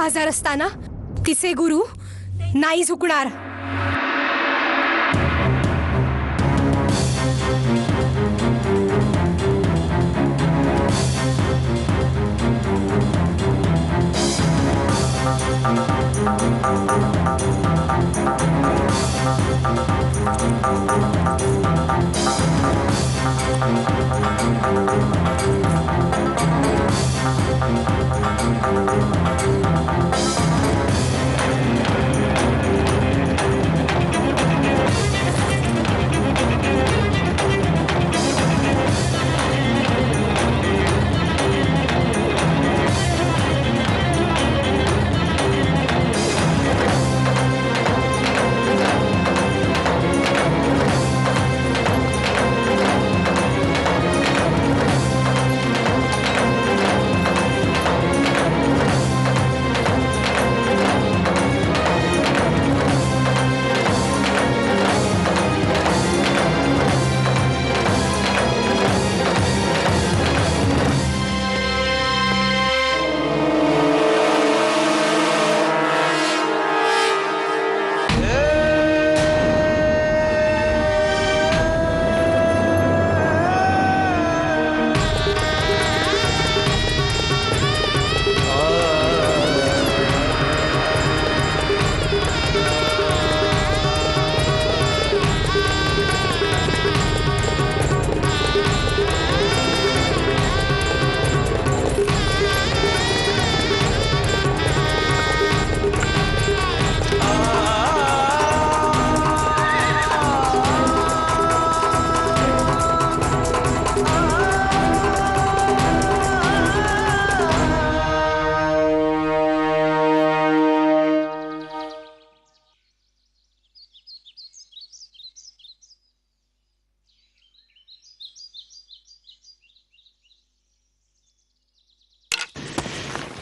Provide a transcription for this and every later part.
10,000 असताना तिचे गुरु नाही झुकणार.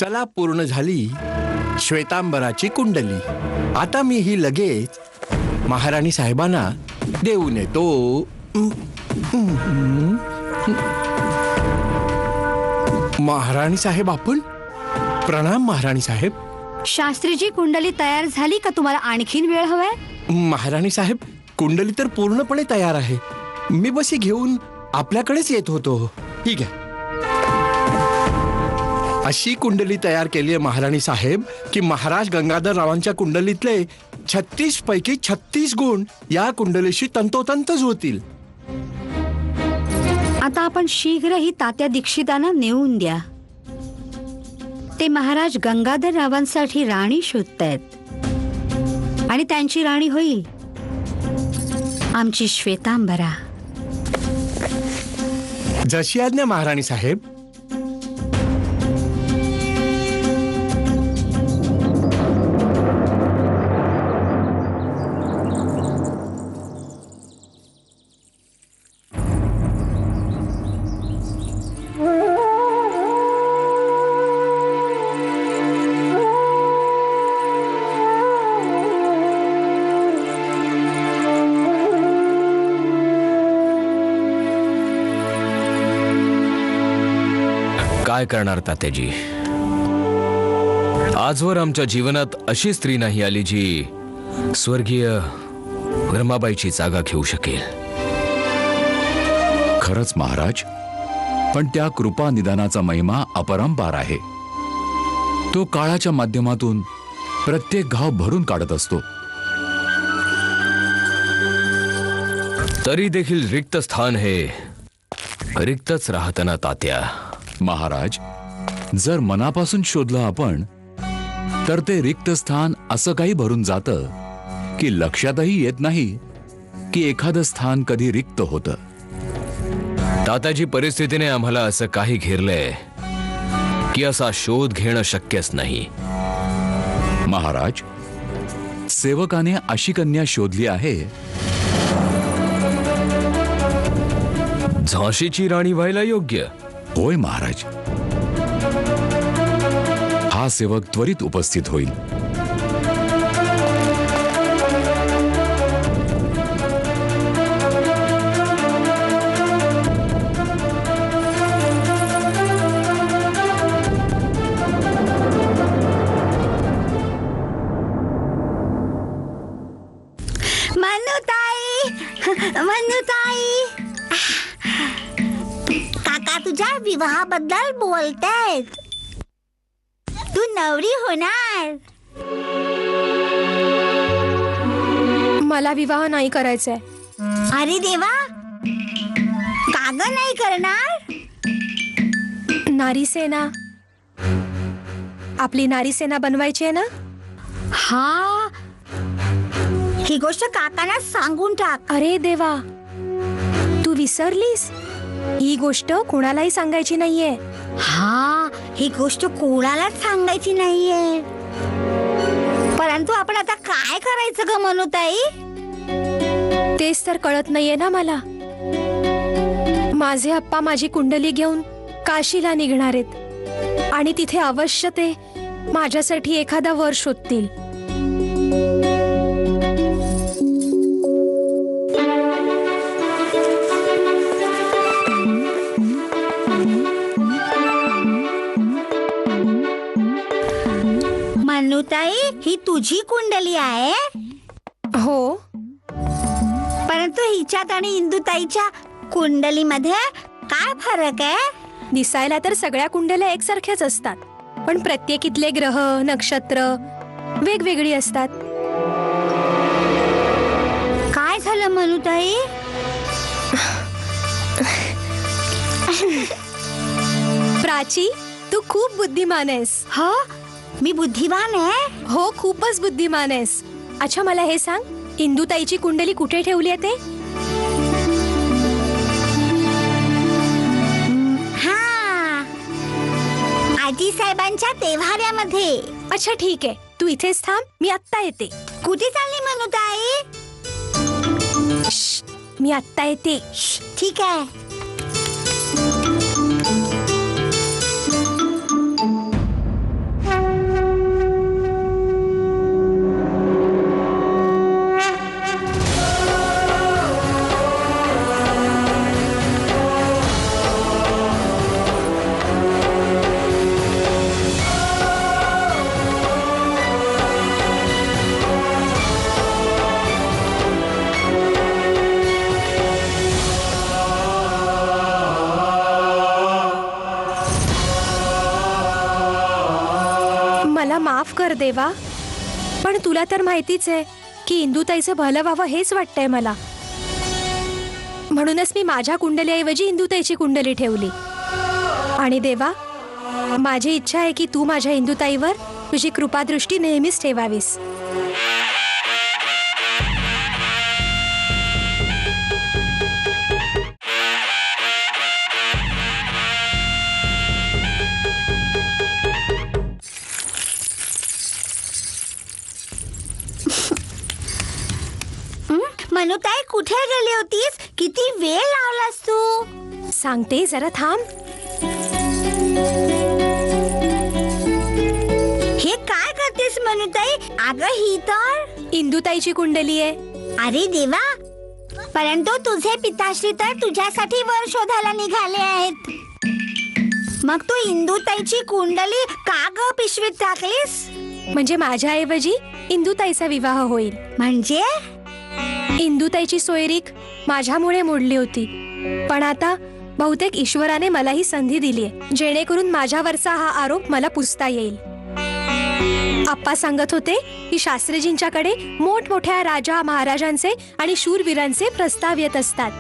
चला, पूर्ण झाली श्वेतांबराची कुंडली. आता मी ही लगेच महाराणी साहेबांना देऊन येतो. महाराणी साहेब, आपण प्रणाम. महाराणी साहेब. शास्त्रीजी, कुंडली तयार झाली का? तुम्हाला आणखीन वेळ हवाय? महाराणी साहेब, कुंडली तर पूर्णपणे तयार आहे. मी बस ही घेऊन आपल्याकडेच येत होतो. ठीक आहे. अशी कुंडली तयार केली आहे महाराणी साहेब की महाराज गंगाधररावांच्या कुंडलीतले 36 पैकी 36 गुण या कुंडलीशी तंतोतंत जुळतील. आता आपण शीघ्र ही तात्या दीक्षितांना नेऊन द्या. ते महाराज गंगाधररावांसाठी राणी शोधतायत आणि त्यांची राणी होईल आमची श्वेतांबरा. जशी आज्ञा महाराणी साहेब. काय करणार तात्याजी? आजवर आमच्या जीवनात अशी स्त्री नाही आली जी स्वर्गीय रमाबाईची जागा घेऊ शकेल. खरंच महाराज, पण त्या कृपा निदानाचा महिमा अपरंपार आहे. तो काळाच्या माध्यमातून प्रत्येक घाव भरून काढत असतो. तरी देखील रिक्त स्थान हे रिक्तच राहतं ना तात्या. महाराज, जर मनापासून शोधलं आपण तर ते रिक्त स्थान असं काही भरून जातं की लक्षातही येत नाही की एखादं स्थान कधी रिक्त होतं. तात्याजी, परिस्थितीने आम्हाला असं काही घेरलंय की असा शोध घेणं शक्यच नाही. महाराज, सेवकाने अशी कन्या शोधली आहे झाशीची राणी व्हायला योग्य. होय महाराज. हा सेवक त्वरित उपस्थित होईल. मनुताई, काका तुझ्या विवाहाबद्दल बोलतायत. तू नवरी होणार. मला विवाह नाही करायचाय. अरे देवा, का ग नाही करणार? नारीसेना, आपली नारीसेना बनवायची आहे ना. हा, ही गोष्ट काकांना सांगून टाक. अरे देवा, तू विसरलीस? ही गोष्ट कोणालाही सांगायची नाहीये. हा, ही गोष्ट कोणालाच सांगायची नाहीये. परंतु आपण आता काय करायचं ग मनुताई? तेच तर कळत नाहीये ना मला. माझे अप्पा माझी कुंडली घेऊन काशीला निघणार आहेत आणि तिथे अवश्य ते माझ्यासाठी एखादा वर शोधतील. मनुताई, ही तुझी कुंडली आहे. हो, परंतु हिच्यात आणि इंदुताईच्या कुंडलीमध्ये काय फरक आहे? दिसायला तर सगळ्या कुंडल्या एकसारख्याच असतात, पण प्रत्येकीतले ग्रह नक्षत्र वेगवेगळी असतात. काय झालं मनुताई? प्राची, तू खूप बुद्धिमान आहेस. हो, मी बुद्धिमान आहे. हो, खूपच बुद्धिमान आहेस. अच्छा, मला हे सांग, इंदुताईची कुंडली कुठे ठेवली आहे ते? हा, आजी साहेबांच्या देव्हाऱ्यामध्ये. अच्छा, ठीक आहे, तू इथेच थांब, मी आत्ता येते. कुठे चालली मनुताई? श्श्श, मी आत्ता येते. ठीक आहे. मला माफ कर देवा, पण तुला तर माहितीच आहे की इंदुताईचं भलं व्हावं हेच वाटतंय मला. म्हणूनच मी माझ्या कुंडलीऐवजी इंदुताईची कुंडली ठेवली. आणि देवा, माझी इच्छा आहे की तू माझ्या इंदुताईवर तुझी कृपादृष्टी नेहमीच ठेवावीस. मनुताई, कुठे गेली होतीस? किती वेळ लावलास तू? सांगते, जरा थांब. हे काय करतेस मनुताई? अगं, ही तर इंदुताईची कुंडली आहे. अरे देवा, परंतु तुझे पिताश्री तर तुझ्यासाठी वर शोधायला निघाले आहेत. मग तू इंदुताईची कुंडली का ग पिशवीत टाकलीस? म्हणजे माझ्याऐवजी इंदुताईचा विवाह होईल. म्हणजे इंदुताईची सोयरीक माझ्यामुळे मोडली होती, पण आता बहुतेक ईश्वराने मला ही संधी दिलीये, जेणेकरून माझ्यावरचा हा आरोप मला पुसता येईल. आप्पा सांगत होते की शास्त्रीजींच्याकडे मोठमोठ्या राजा महाराजांचे आणि शूरवीरांचे प्रस्ताव येत असतात.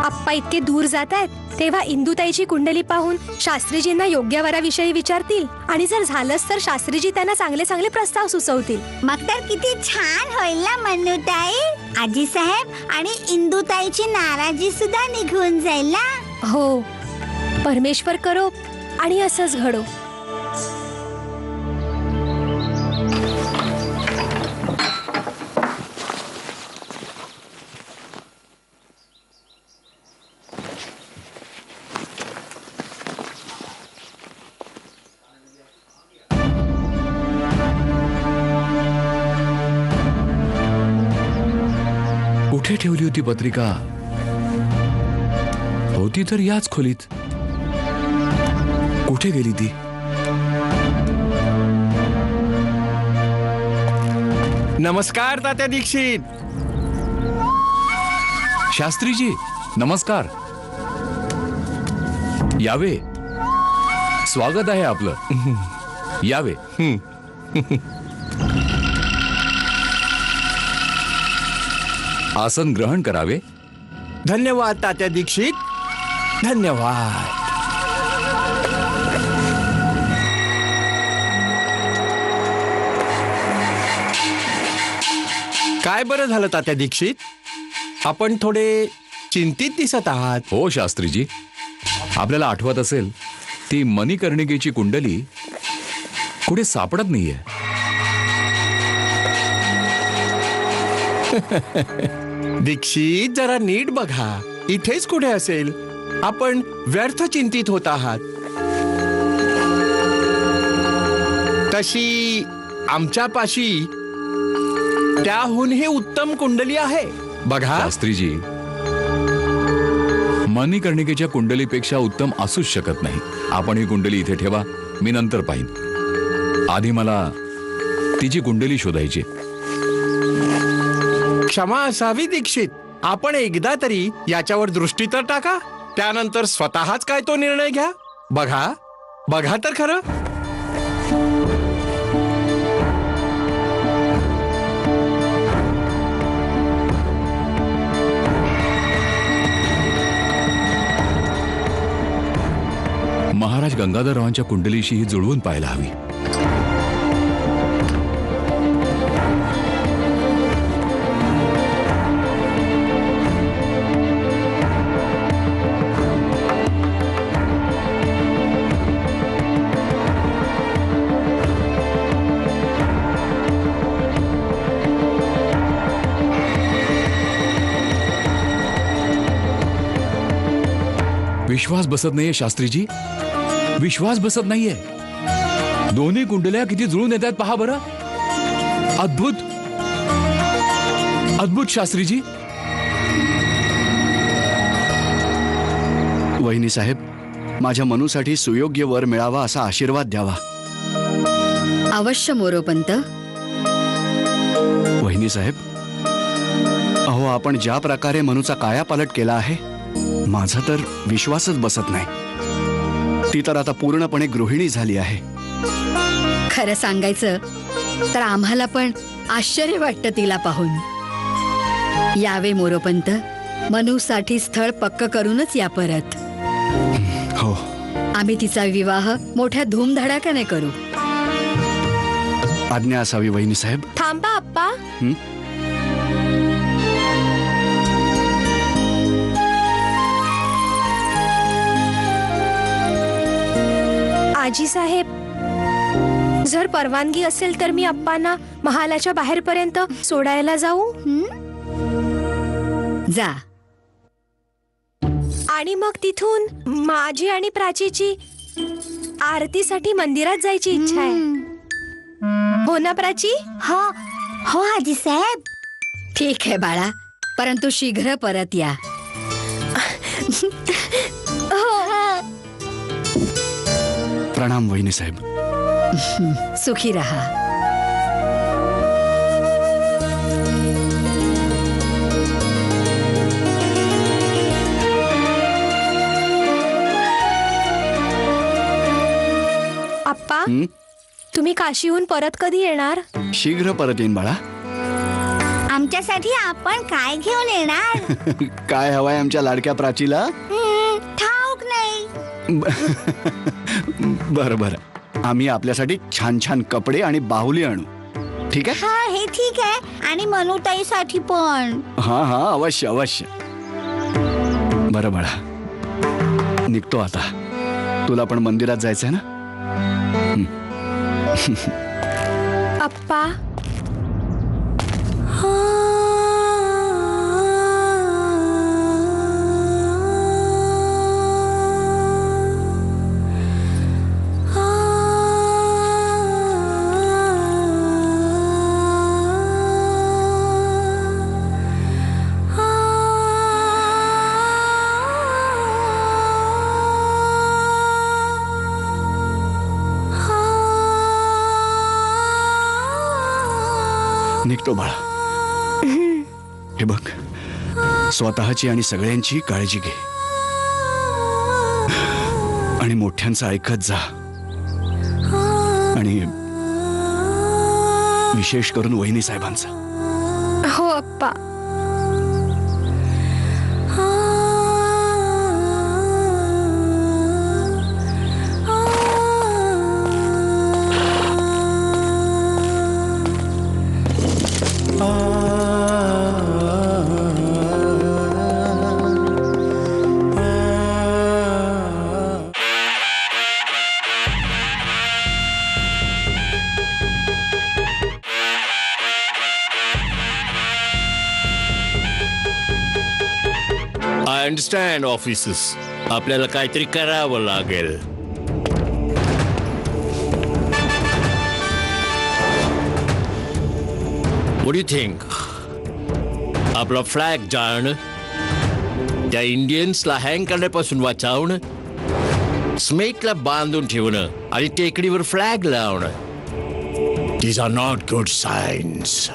आप्पा इतके दूर जात आहेत, तेव्हा इंदुताईची कुंडली पाहून शास्त्रीजींना योग्य वराविषयी विचारतील आणि जर झालंच तर शास्त्रीजी त्यांना चांगले चांगले प्रस्ताव सुचवतील. मग तर किती छान होईल ना मनुताई. आजी साहेब आणि इंदुताईची नाराजी सुद्धा निघून जाईल ना. हो, परमेश्वर करो आणि असंच घडो. कुठे ठेवली होती पत्रिका? होती तर याच खोलीत. कुठे गेली ती? नमस्कार तात्या दीक्षित. शास्त्रीजी नमस्कार. यावे. स्वागत आहे आपलं. यावे. आसन ग्रहण करावे. धन्यवाद तात्या दीक्षित, धन्यवाद. काय बरं झालं तात्या दीक्षित, आपण थोडे चिंतित दिसत आहात. हो शास्त्रीजी, आपल्याला आठवत असेल ती मणिकर्णिकेची कुंडली कुठे सापडत नाहीये. दीक्षित जरा नीट बघा, इथेच कुठे असेल. आपण व्यर्थ चिंतित होत आहात. तशी आमच्यापाशी त्याहूनही उत्तम कुंडली आहे बघा. शास्त्रीजी, मणिकर्णिकेच्या कुंडलीपेक्षा उत्तम असूच शकत नाही. आपण ही कुंडली इथे ठेवा, मी नंतर पाहिन. आधी मला तिची कुंडली शोधायची. क्षमा असावी दीक्षित, आपण एकदा तरी याच्यावर दृष्टी तर टाका, त्यानंतर स्वतःच काय तो निर्णय घ्या. बघा बघा तर खरं. महाराज गंगाधररावांच्या कुंडलीशी ही जुळवून पाहायला हवी. विश्वास बसत नाहीये शास्त्रीजी, विश्वास बसत नाहीये. दोन्ही कुंडल्या किती जुळून येतात पहा बरं. अद्भुत अद्भुत शास्त्रीजी. वहिनी साहेब, माझ्या मनूसाठी सुयोग्य वर मिळावा असा आशीर्वाद द्यावा. अवश्य मोरोपंत. वहिनी साहेब, अहो आपण ज्या प्रकारे मनूचा कायापालट केला आहे, माझा तर विश्वासच बसत नाही. ती तर आता पूर्णपणे गृहिणी झाली आहे. खरं सांगायचं तर आम्हाला पण आश्चर्य वाटतं तिला पाहून. यावे मोरोपंत, मनूसाठी स्थळ पक्क करूनच या परत. हो. आम्ही तिचा विवाह मोठ्या धूमधडाक्याने करू. आज्ञा असावी वहिनी साहेब. थांबा आप्पा. आजी साहेब, जर परवानगी असेल तर मी अप्पांना महालाच्या बाहेरपर्यंत सोडायला जाऊ. जा. आणि मग तिथून माझी आणि प्राचीची आरतीसाठी मंदिरात जायची इच्छा आहे. हो ना प्राची? हो हो आजी साहेब. ठीक आहे बाळा, परंतु शीघ्र परत या. प्रणाम वहिनी साहेब. सुखी रहा. आप्पा, तुम्ही काशीहून परत कधी येणार? शीघ्र परत येईन बाळा. आमच्यासाठी आपण काय घेऊन येणार? काय हवाय आमच्या लाडक्या प्राचीला? ठाऊक नाही. बरं बरं, आम्ही आपल्यासाठी छान छान कपडे आणि बाहुली आणू. ठीक आहे? हा, हे ठीक आहे. आणि मनूताईसाठी पण. हा हा, अवश्य अवश्य. बरं बाळा, निघतो आता. तुला पण मंदिरात जायचंय ना? आप्पा. निघतो बाळा. हे बघ, स्वतःची आणि सगळ्यांची काळजी घे आणि मोठ्यांचं ऐकत जा आणि विशेष करून वहिनी साहेबांचा. हो अप्पा. आय अंडरस्टँड ऑफिसर्स, आपल्याला काहीतरी करावं लागेल. What do you think? आपला फ्लॅग जाळणं, त्या इंडियन्सला हँग करण्यापासून वाचवणं, स्मेटला बांधून ठेवणं आणि टेकडीवर फ्लॅग लावणं, these are not good science.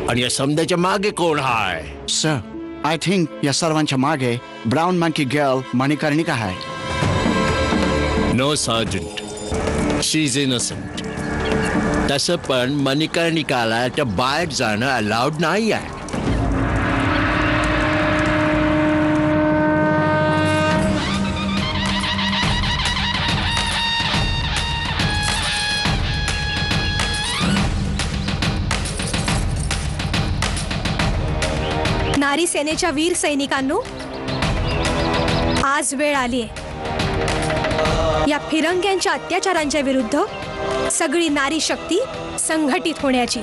आणि या समजाच्या मागे कोण हाय? सर, आय थिंक या सर्वांच्या मागे ब्राऊन मंकी गर्ल मणिकर्णिका आहे. No sergeant, she is innocent. तसं पण मणिकर्णिकाला त्या बाहेर जाणं अलाउड नाही आहे. नारी सेनेच्या वीर सैनिकांनो, आज वेळ आलीये या फिरंग्यांच्या अत्याचारांच्या विरुद्ध सगळी नारी शक्ती संघटित होण्याची.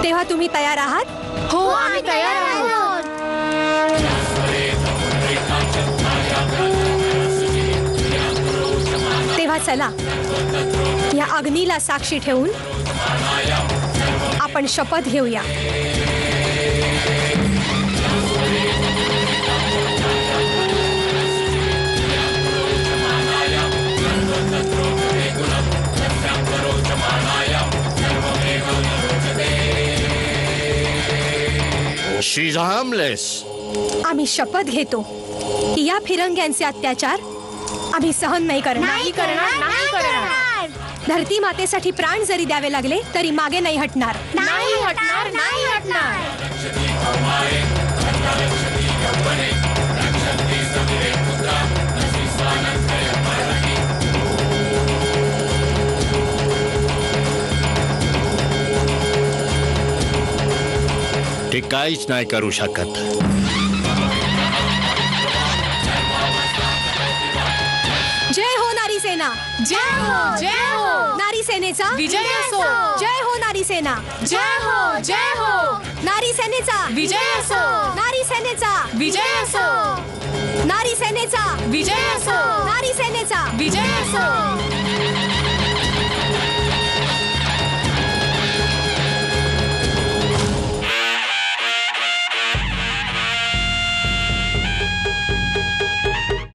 तेव्हा तुम्ही तयार आहात? हो, आम्ही तयार आहोत. तेव्हा चला, या अग्नीला साक्षी ठेवून आपण शपथ घेऊया. शी इज हार्मलेस. आम्ही शपथ घेतो की या फिरंग्यांचे अत्याचार आम्ही सहन नाही करणार. नाही करणार. धरती मातेसाठी प्राण जरी द्यावे लागले तरी मागे नाही हटणार. नाही हटणार. ते काहीच नाही करू शकत. जय हो नारी सेना. जय हो. नारी सेनेचा विजय असो. जय हो नारी सेना. जय हो. नारी सेनेचा विजय असो. नारी सेनेचा विजय असो. नारी सेनेचा विजय असो. नारी सेनेचा विजय असो.